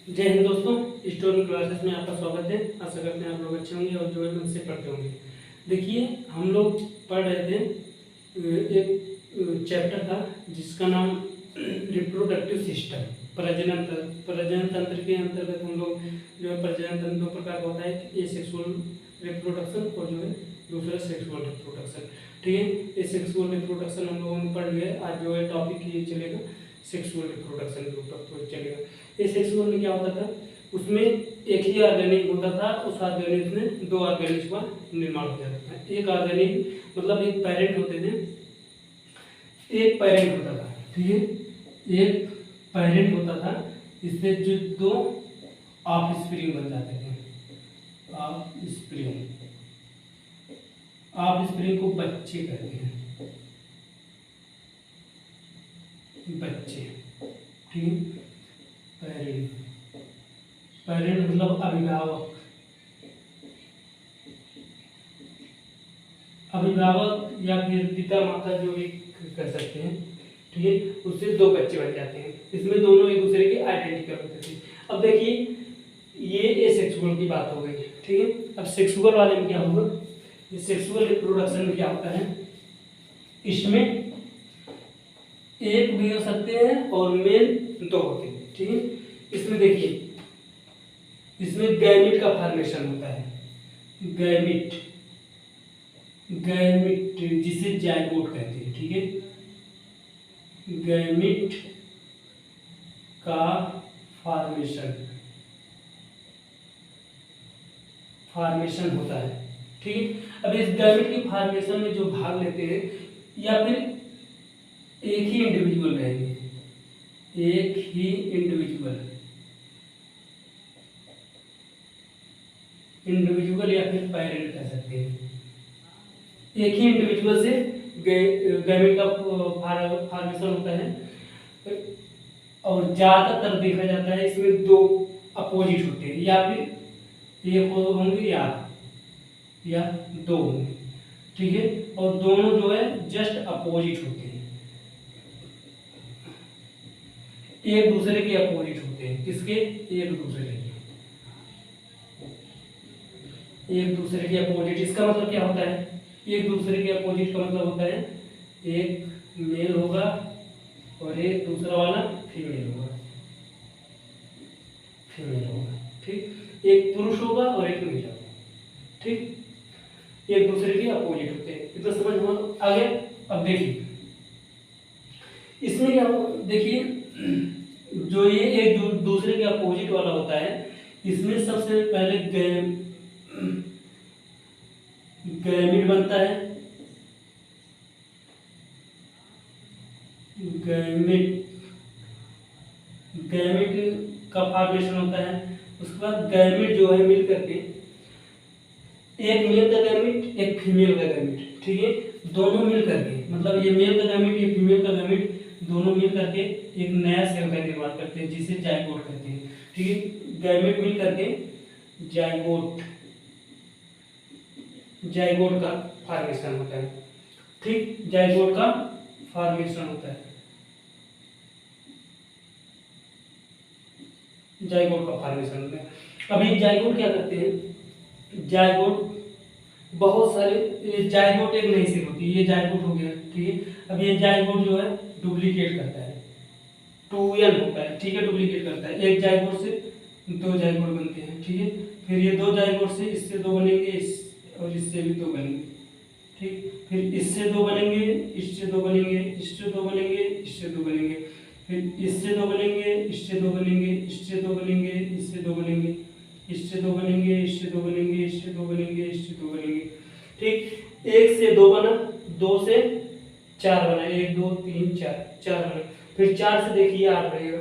जय हिंद दोस्तों, story classes में आपका स्वागत है। आशा करते हैं आप लोग अच्छे होंगे और जो है मन से पढ़ते होंगे। देखिए, हम लोग पढ़ रहे थे एक चैप्टर था जिसका नाम रिप्रोडक्टिव सिस्टम, प्रजनन तंत्र के अंतर्गत हम लोग जो है प्रजनन तंत्र दो प्रकार का होता है, ए सेक्सुअल रिप्रोडक्शन और जो है दूसरा सेक्सुअल रिप्रोडक्शन। ठीक है, ये सेक्सुअल रिप्रोडक्शन हम लोगों ने पढ़ लिया है। आज जो है टॉपिक ये चलेगा सेक्सुअल रिप्रोडक्शन के ऊपर तो चलेगा। ये सेक्सुअल में क्या होता था, उसमें एक ही ऑर्गेनिक होता था, उस ऑर्गेनिक में दो ऑर्गेनिक का निर्माण हो जाता था। एक ऑर्गेनिक मतलब एक पेरेंट होते थे, एक पेरेंट होता था। ठीक है, एक पेरेंट होता था, इससे जो दो ऑफ स्प्रिंग बन जाते थे। ऑफ स्प्रिंग को बच्चे कहते हैं, बच्चे। ठीक है, पेरेंट मतलब अभिभावक, अभिभावक या फिर पिता माता जो भी कर सकते हैं। ठीक है, उससे दो बच्चे बन जाते हैं। इसमें दोनों एक दूसरे के आइडेंटिकल होते थे। अब देखिए, ये एसेक्सुअल की बात हो गई। ठीक है, अब सेक्सुअल वाले में क्या होगा, ये सेक्सुअल रिप्रोडक्शन में क्या होता है, इसमें एक भी हो सकते हैं और मेल दो होते हैं। ठीक है, इसमें देखिए, इसमें गैमिट का फॉर्मेशन होता है। गैमिट जिसे जाइगोट कहते हैं। ठीक है, गैमिट का फॉर्मेशन होता है। ठीक है, अब इस गैमिट की फॉर्मेशन में जो भाग लेते हैं या फिर एक ही इंडिविजुअल रहेंगे, एक ही इंडिविजुअल या फिर पेरेंट कह सकते हैं। एक ही इंडिविजुअल से गैमेट का फॉर्मेशन होता है और ज्यादातर देखा जाता है इसमें दो अपोजिट होते हैं, या फिर एक होंगे या दो होंगे। ठीक है, और दोनों जो है जस्ट अपोजिट होते हैं, एक दूसरे के अपोजिट होते हैं। किसके? एक दूसरे के अपोजिट। इसका मतलब क्या होता है, एक दूसरे के अपोजिट का मतलब होता है एक मेल होगा और एक दूसरा वाला फीमेल होगा। ठीक, एक पुरुष होगा और एक महिला होगा। ठीक, एक दूसरे के अपोजिट होते हैं। इतना समझ में आ गया। अब देखिए, इसमें क्या देखिए, जो ये एक दूसरे के अपोजिट वाला होता है, इसमें सबसे पहले गैमिट बनता है। गैमिट का फॉर्मेशन होता है। उसके बाद गैमिट जो है मिल करके एक मेल का गैमिट एक फीमेल का गैमिट। ठीक है, दोनों मिल करके मतलब ये मेल का गैमिट ये फीमेल का गैमिट दोनों मिल करके एक नया सेल का निर्माण करते हैं जिसे जाइगोट कहते हैं। ठीक है, गैमेट मिल करके जाइगोट का फॉर्मेशन होता है। ठीक, जाइगोट का फॉर्मेशन होता है, जाइगोट का फॉर्मेशन होता है। अभी जाइगोट क्या करते हैं, जाइगोट बहुत सारे, जाइगोट एक नई सेल होती है, ये जाइगोट हो गया। ठीक है, अब ये जाइगोट जो है डुप्लीकेट करता है, 2n होता है। ठीक है, डुप्लीकेट करता है, एक जाइगोट से दो जाइगोट बनते हैं। ठीक है, फिर ये दो जाइगोट से इससे दो बनेंगे, और इससे भी दो बनेंगे। ठीक, फिर इससे दो बनेंगे, इससे दो बनेंगे, इससे दो बनेंगे, इससे दो बनेंगे, फिर इससे दो बनेंगे, इससे दो बनेंगे, इससे दो बनेंगे, इससे दो बनेंगे, इससे दो बनेंगे, इससे दो बनेंगे, इससे दो बनेंगे, इससे दो बनेंगे। ठीक, एक से दो बना, दो से चार बना, 1 2 3 4 चार बना। फिर चार से देखिए 8 बनेगा,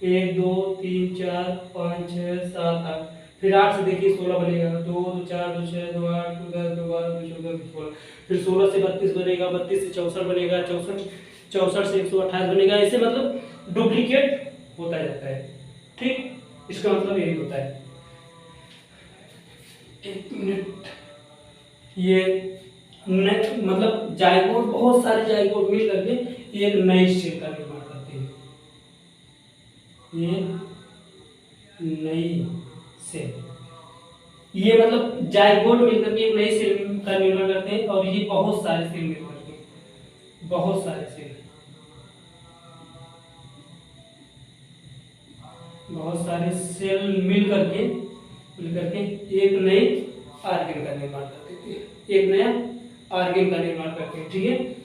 1 2 3 4 5 6 7 8। फिर 8 से देखिए 16 बनेगा, 2 2 4 2 6 2 8 2 10 2 12 2 14 16। फिर 16 से 32 बनेगा, 32 से 64 बनेगा, 64 से 128 बनेगा। ऐसे मतलब डुप्लीकेट होता जाता है। ठीक, इसका मतलब यही होता है। एक मिनट, ये मतलब जाइगोट, बहुत सारे जाइगोट मिल करके एक नई सेल का निर्माण करते हैं। ये नई सेल, ये मतलब जाइगोट मिलकर के एक नई सेल का निर्माण करते हैं और ये बहुत सारे सेल निर्माण करते हैं, बहुत सारे सेल, बहुत सारे सेल मिल करके एक नए ऑर्गेन का निर्माण करते हैं, एक नया ऑर्गेन का निर्माण करते हैं। ठीक है,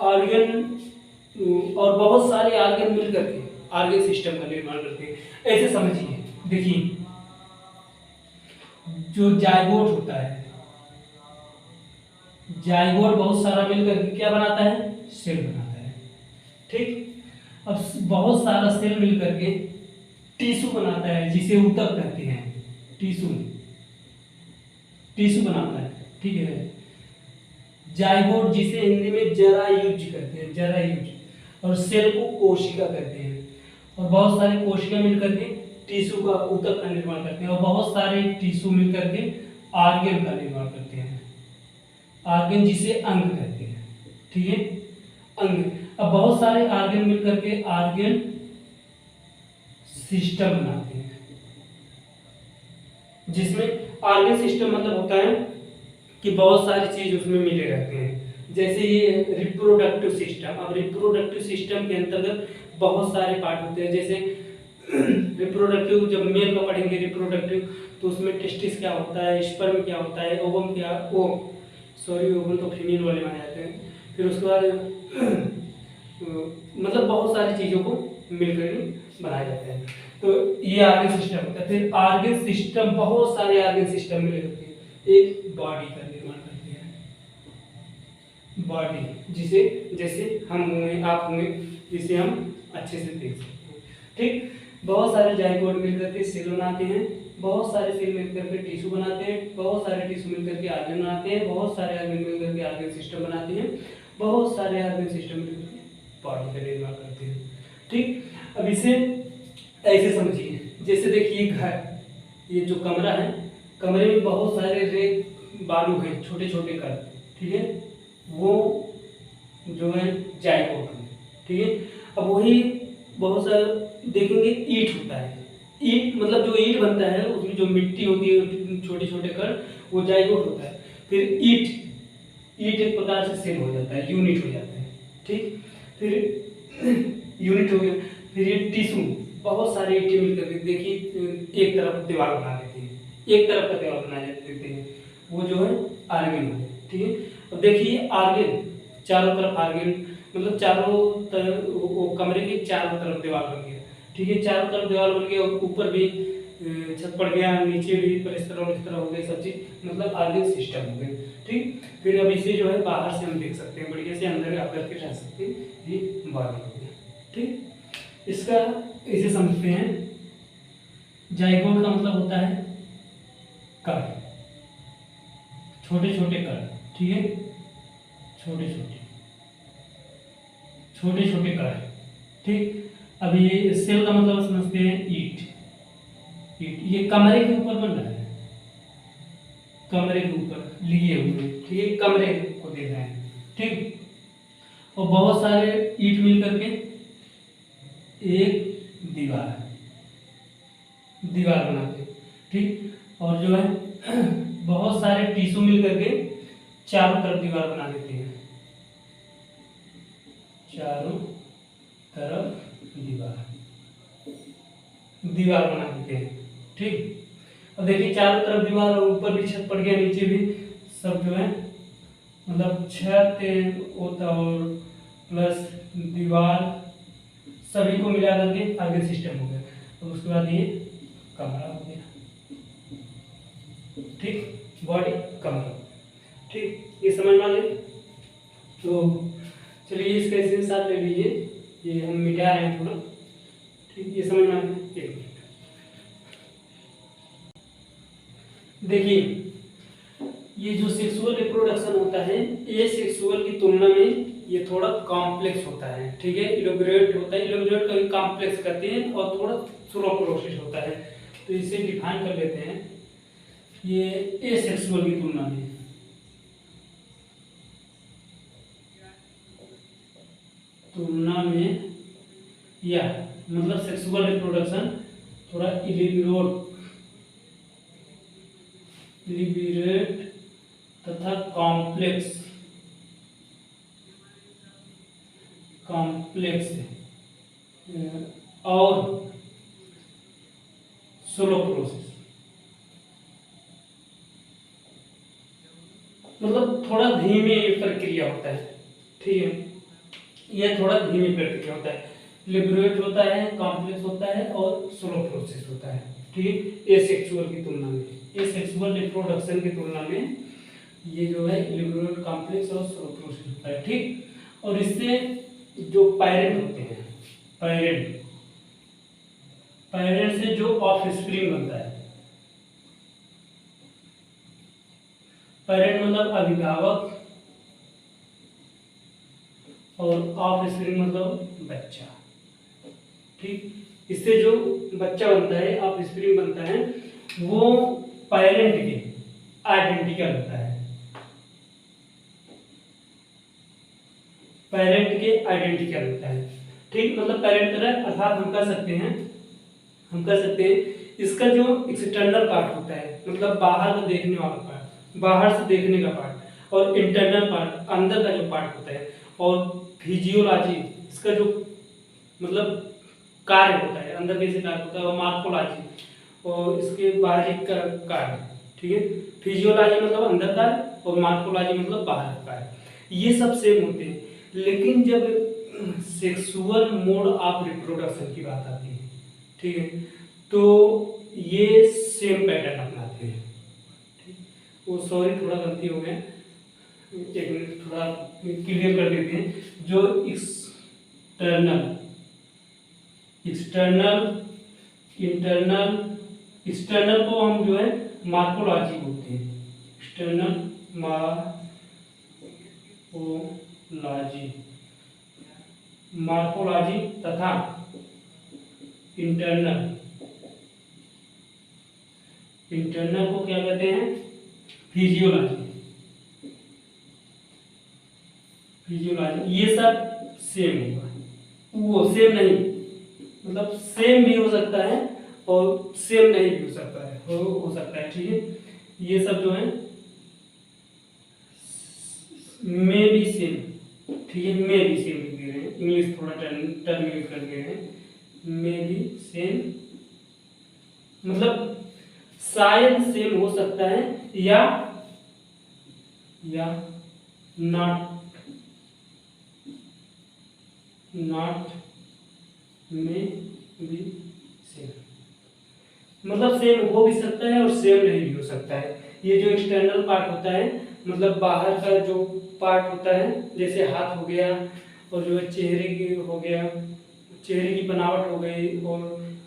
ऑर्गेन और बहुत सारे ऑर्गेन मिल करके ऑर्गेन सिस्टम का निर्माण करते हैं। ऐसे समझिए, देखिए जो जाइगोट होता है, जाइगोट बहुत सारा मिलकर के क्या बनाता है, सेल बनाता है। ठीक, अब बहुत सारा सेल मिलकर के टिश्यू बनाता है जिसे ऊतक कहते हैं, टिश्यू, टिश्यू बनाता है। ठीक है, जाइगोट जिसे हिंदी में जरायुज कहते हैं, जरायुज, और सेल को कोशिका कहते हैं, और बहुत सारे कोशिका मिलकर के टिश्यू का ऊतक का निर्माण करते हैं, और बहुत सारे टिश्यू मिलकर के ऑर्गेन का निर्माण करते हैं, ऑर्गेन जिसे अंग कहते हैं। ठीक है, अंग। अब बहुत सारे ऑर्गेन मिलकर के ऑर्गेन सिस्टम बनाते हैं, जिसमें ऑर्गेन सिस्टम मतलब होता है कि बहुत सारी चीज उसमें मिले रहते हैं। जैसे ये रिप्रोडक्टिव सिस्टम, अब रिप्रोडक्टिव सिस्टम के अंतर्गत बहुत सारे पार्ट होते हैं। जैसे रिप्रोडक्टिव, जब मेल को पढ़ेंगे रिप्रोडक्टिव, तो उसमें टेस्टिस क्या होता है, स्पर्म क्या होता है, ओवम क्या, ओ सॉरी ओवम तो फीमेल वाले माने जाते हैं। फिर उसके बाद मतलब बहुत सारी चीजों को मिलकर बनाए जाते हैं। तो ये ऑर्गेन सिस्टम होता है। फिर ऑर्गेन सिस्टम, बहुत सारे ऑर्गेन सिस्टम मिले होते हैं, एक बॉडी का निर्माण करते हैं, बॉडी जिसे, जैसे हम होंगे, आप होंगे, जिसे हम अच्छे से देख सकते हैं। ठीक, बहुत सारे जाइगोट मिलकर के सेल बनाते हैं, बहुत सारे सेल मिलकर के टिश्यू बनाते हैं, बहुत सारे टिश्यू मिलकर के ऑर्गेन बनाते हैं, बहुत सारे ऑर्गेन मिलकर के ऑर्गेन सिस्टम बनाते हैं, बहुत सारे ऑर्गेन सिस्टम मिलकर के बॉडी का निर्माण करते हैं। ठीक, अब इसे ऐसे समझिए, जैसे देखिए घर, ये जो कमरा है, कमरे में बहुत सारे रेत बालू हैं, छोटे छोटे कण। ठीक है, वो जो है जाइगोट है। ठीक है, अब वही बहुत सारे देखेंगे ईंट होता है, ईंट मतलब जो ईंट बनता है उसमें जो मिट्टी होती है, छोटे छोटे कण, वो जाइगोट होता है। फिर ईंट, ईंट एक प्रकार से सेल हो जाता है, यूनिट हो जाता है। ठीक, फिर यूनिट हो गया। फिर ये टिश्यू, बहुत सारे ईंटें मिलकर के देखिए एक तरफ दीवार बना देते हैं, एक तरफ का दीवार बना देते हैं, वो जो है ऑर्गेन होते हैं। ठीक है, अब देखिए ऑर्गेन, चारों तरफ ऑर्गेन, मतलब चारों तरफ वो कमरे की चारों तरफ दीवार बन गया। ठीक है, चारों तरफ दीवार बन गया, और ऊपर भी छत पड़ गया, नीचे भी पर इस तरह हो गया, सब चीज मतलब ऑर्गेन सिस्टम हो गए। ठीक, फिर अब इसे जो है बाहर से हम देख सकते हैं, बढ़िया से अंदर आकर के रह सकते हैं, ये बॉडी हो गया। ठीक, इसका इसे समझते हैं, जाइगोट का मतलब होता है कण, छोटे छोटे कण। ठीक है, छोटे छोटे छोटे छोटे कण। ठीक, अब ये सेल का मतलब समझते हैं ईंट, ईंट ये कमरे के ऊपर बन रहा है, कमरे के ऊपर लिए हुए। ठीक है, कमरे को देख रहे हैं। ठीक, और बहुत सारे ईंट मिल करके एक दीवार, दीवार बनाते हैं। ठीक, और जो है बहुत सारे टिश्यू मिल करके चारों तरफ दीवार बना देते हैं, चारों तरफ दीवार, दीवार बना देते हैं। ठीक, और देखिए चारों तरफ दीवार, और ऊपर भी छत पड़ गया, नीचे भी, सब जो है मतलब छत होता और प्लस दीवार, सभी को मिला करके आगे सिस्टम हो गया। और उसके बाद ये कमरा हो गया। ठीक, बॉडी, कमरा। ठीक, ये समझ में आ गया। तो चलिए इसका स्क्रीनशॉट ले लीजिए, ये हम मिटा रहे हैं थोड़ा। ठीक, ये समझ में आ गया। एक देखिए, ये जो सेक्सुअल रिप्रोडक्शन होता है, ये सेक्सुअल की तुलना में ये थोड़ा कॉम्प्लेक्स होता है। ठीक है, इलोबरेट होता है, इलोबरेट का कॉम्प्लेक्स कहते हैं, और थोड़ा स्लो प्रोसेस होता है। तो इसे डिफाइन कर लेते हैं, ये एसेक्सुअल की तुलना में, या मतलब सेक्सुअल रिप्रोडक्शन थोड़ा इलिबरेट तथा कॉम्प्लेक्स और स्लो प्रोसेस, मतलब थोड़ा धीमे प्रक्रिया होता है। ठीक है, यह थोड़ा धीमी प्रक्रिया होता है। लिबरेट होता है, कॉम्प्लेक्स होता है और स्लो प्रोसेस होता है। ठीक, एसेक्सुअल की तुलना में, एसेक्सुअल रिप्रोडक्शन की तुलना में ये जो है लिबरेट, कॉम्प्लेक्स और स्लो प्रोसेस होता है। ठीक, और इससे जो पैरेंट होते हैं, पैरेंट से जो ऑफस्प्रिंग बनता है, पैरेंट मतलब अभिभावक और ऑफस्प्रिंग मतलब बच्चा। ठीक, इससे जो बच्चा बनता है, ऑफस्प्रिंग बनता है, वो पैरेंट के आइडेंटिकल होता है, पैरेंट के आइडेंटिकल होता है। ठीक, मतलब पैरेंट तरह, अर्थात हम कह सकते हैं इसका जो एक्सटर्नल पार्ट होता है, मतलब बाहर को देखने वाला पार्ट, बाहर से देखने का पार्ट, और इंटरनल पार्ट, अंदर का जो पार्ट होता है, और फिजियोलॉजी, इसका जो मतलब कार्य होता है, अंदर कैसे कार्य होता है, और मार्फोलॉजी, और इसके बाहरी कार्य। ठीक है, फिजियोलॉजी मतलब अंदर कार्य और मार्फोलॉजी मतलब बाहर कार्य, ये सब सेम होते हैं। लेकिन जब सेक्सुअल मोड ऑफ रिप्रोडक्शन की बात आती है, ठीक है, तो ये सेम पैटर्न अपनाते हैं। वो सॉरी थोड़ा गलती हो गया, एक मिनट थोड़ा क्लियर कर देते हैं। जो एक्सटर्नल को हम जो है मार्फोलॉजी बोलते हैं, एक्सटर्नल मार्फोलॉजी तथा इंटरनल को क्या कहते हैं, फिजियोलॉजी। ये सब सेम होगा, वो सेम नहीं, मतलब सेम भी हो सकता है और सेम नहीं भी हो सकता है, हो सकता है। ठीक है, ये सब जो है मे बी सेम। ठीक है, मे बी सेम लिख दे रहे हैं, इंग्लिश थोड़ा टर्म यूज कर दे रहे हैं, मे बी सेम मतलब शायद सेम हो सकता है या नॉट में भी सेम, मतलब सेम हो भी सकता है और सेम नहीं भी हो सकता है। ये जो एक्सटर्नल पार्ट होता है, मतलब बाहर का जो पार्ट होता है, जैसे हाथ हो गया, और जो है चेहरे की हो गया, चेहरे की बनावट हो गई, और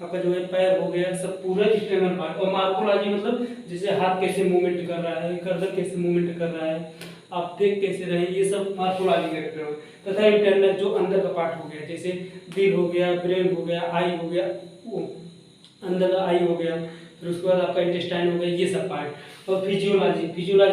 आपका जो है पैर हो गया, सब पूरा एक्सटर्नल पार्ट। और मार्फोलॉजी मतलब जैसे हाथ कैसे मूवमेंट कर रहा है, गर्दन कैसे मूवमेंट कर रहा है, आप देख कैसे रहे, ये सब मार्फोलॉजी करते हो। तथा इंटरनल जो अंदर का पार्ट हो गया, जैसे दिल हो गया, ब्रेन हो गया, आई हो गया, वो अंदर का आई हो गया, फिर उसके बाद आपका इंटेस्टाइन हो गया, ये सब पार्ट। और फिजियोलॉजी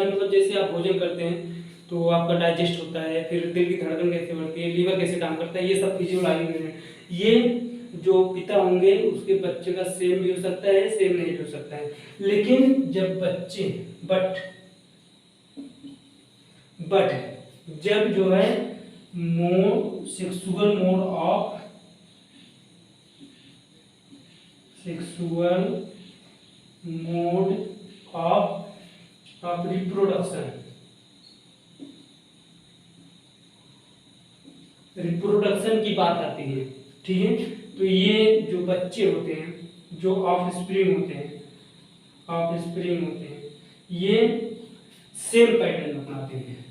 मतलब जैसे आप भोजन करते हैं तो आपका डाइजेस्ट होता है, फिर दिल की धड़कन कैसे बढ़ती है, लीवर कैसे काम करता है, ये सब फिजियोलॉजी में है। ये जो पिता होंगे उसके बच्चे का सेम भी हो सकता है, सेम नहीं भी हो सकता है। लेकिन जब बच्चे बट जब जो है सेक्सुअल मोड ऑफ रिप्रोडक्शन की बात आती है, ठीक है, तो ये जो बच्चे होते हैं, जो ऑफस्प्रिंग होते हैं, ये सेम पैटर्न अपनाते हैं,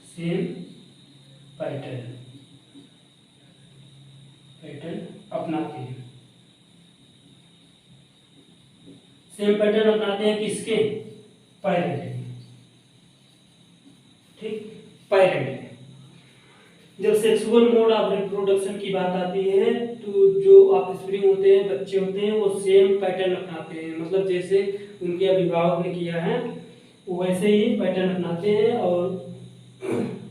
सेम पैटर्न अपनाते हैं। सेम पैटर्न अपनाते हैं किसके, पैरेंट के। ठीक, पैरेंट के। जब सेक्सुअल मोड ऑफ रिप्रोडक्शन की बात आती है तो जो ऑफस्प्रिंग होते हैं, बच्चे होते हैं, वो सेम पैटर्न अपनाते हैं, मतलब जैसे उनके अभिभावक ने किया है वैसे ही पैटर्न अपनाते हैं, और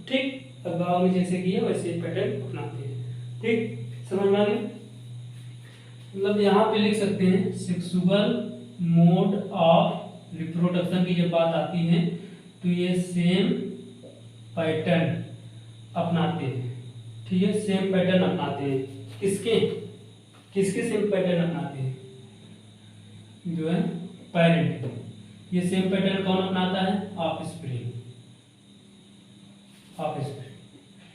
ठीक अभिभावक ने जैसे किया वैसे ही पैटर्न अपनाते हैं। ठीक, समझ में आ गया। मतलब यहाँ पे लिख सकते हैं सेक्सुअल मोड ऑफ रिप्रोडक्शन की जब बात आती है तो ये सेम पैटर्न अपनाते हैं, ठीक है, सेम पैटर्न अपनाते हैं। किसके किसके सेम पैटर्न अपनाते हैं? जो है पेरेंट, ये सेम पैटर्न कौन अपनाता है? ऑफस्प्रिंग,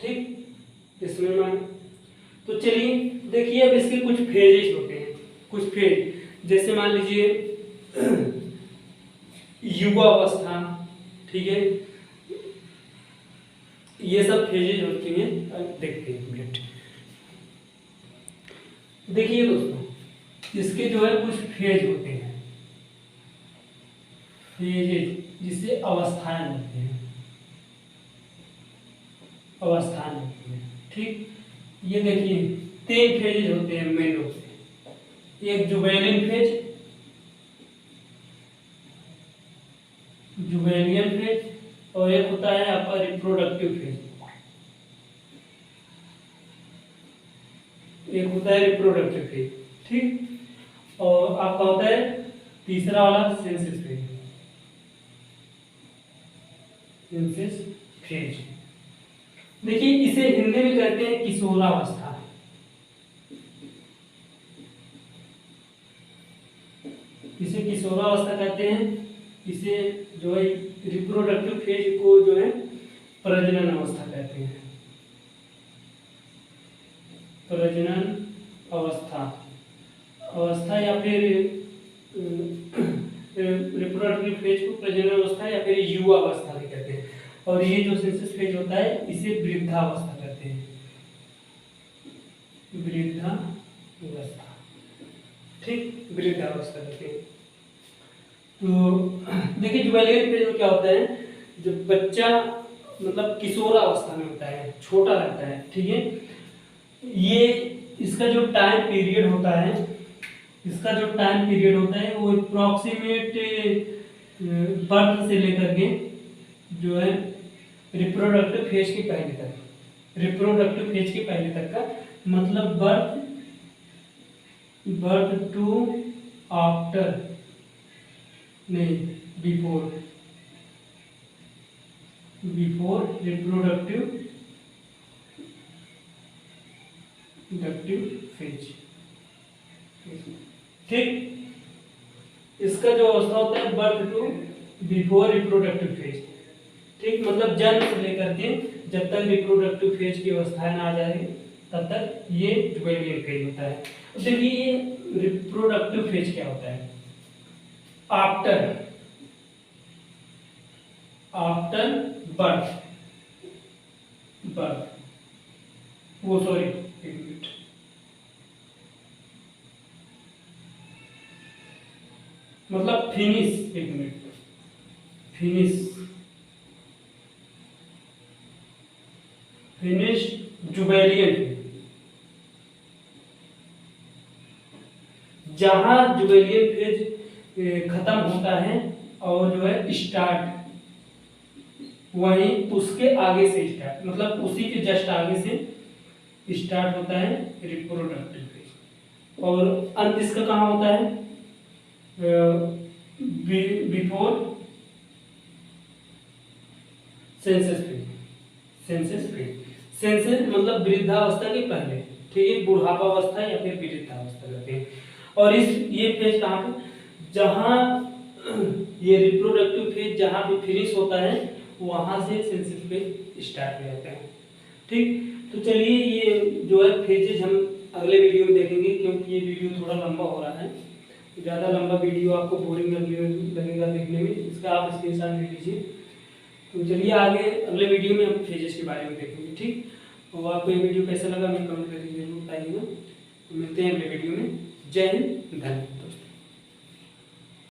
ठीक। इसमें मैं तो चलिए देखिए अब इसके कुछ फेजेस होते हैं, कुछ फेज, जैसे मान लीजिए युवावस्था, ठीक है, ये सब फेजेज होती हैं। देखते हैं मिनट, देखिए दोस्तों इसके जो है कुछ फेज होते हैं, फेजेज जिसे अवस्थाएं होते हैं, अवस्थाएं होती हैं, ठीक। ये देखिए 3 फेजेज होते हैं मेन रूप से, एक जुवेलिन फेज, जुवेलियन फेज, और एक होता है आपका रिप्रोडक्टिव फेज, एक होता है रिप्रोडक्टिव फेज, ठीक। और आपका होता है तीसरा वाला सेंसिस फेज, सेंसिस फेज। देखिए इसे हिंदी में कहते हैं किशोरावस्था, इसे किशोरावस्था कहते हैं। इसे जो है रिप्रोडक्टिव फेज को जो है प्रजनन अवस्था कहते हैं, प्रजनन अवस्था, अवस्था या फिर रिप्रोडक्टिव फेज को प्रजनन अवस्था या फिर युवा अवस्था भी कहते हैं। और ये जो सेंसस फेज होता है इसे वृद्धावस्था कहते हैं, वृद्धावस्था, ठीक, वृद्धावस्था कहते हैं। तो देखिए जुवेलियन फेज में क्या होता है, जब बच्चा मतलब किशोरावस्था में होता है, छोटा रहता है, ठीक है। ये इसका जो टाइम पीरियड होता है, इसका जो टाइम पीरियड होता है वो अप्रॉक्सीमेट बर्थ से लेकर के जो है रिप्रोडक्टिव फेज के पहले तक, रिप्रोडक्टिव फेज के पहले तक का मतलब बर्थ टू आफ्टर, नहीं बिफोर रिप्रोडक्टिव फेज, ठीक। इसका जो अवस्था होता है birth to before reproductive phase, ठीक, मतलब जन्म से लेकर के जब तक रिप्रोडक्टिव फेज की अवस्था ना आ जाए तब तक ये जुवेलियन फेज होता है। तो देखिए ये रिप्रोडक्टिव फेज क्या होता है? आफ्टर बर्थ, वो सॉरी एक मिनट, मतलब फिनिश, एक मिनट, फिनिश जुवेलियन, जहां जुवेलियन फेज खत्म होता है और जो है स्टार्ट वहीं उसके आगे से स्टार्ट, मतलब उसी के जस्ट आगे से स्टार्ट होता है रिप्रोडक्टिव फेज। और अंत इसका कहाँ होता है? बिफोर सेंसस फेज, सेंसस मतलब वृद्धावस्था के पहले, ठीक है, बुढ़ापावस्था या फिर वृद्धावस्था कहते हैं। और ये फेज कहाँ पे, जहाँ ये रिप्रोडक्टिव फेज जहाँ पे फिनिश होता है वहां से सेंसस फेज स्टार्ट हो जाता है, ठीक। तो चलिए ये जो है फेजेज हम अगले वीडियो में देखेंगे, क्योंकि ये वीडियो थोड़ा लंबा हो रहा है, ज़्यादा लंबा वीडियो आपको बोरिंग लगेगा देखने में, इसका आप स्क्रीनशॉट ले लीजिए। तो चलिए आगे अगले वीडियो में हम फेजेस के बारे में देखेंगे, ठीक। और आपको ये वीडियो कैसा लगा मैं कमेंट करके जरूर बताइएगा। तो मिलते हैं अगले वीडियो में। जय हिंद, धन्यवाद।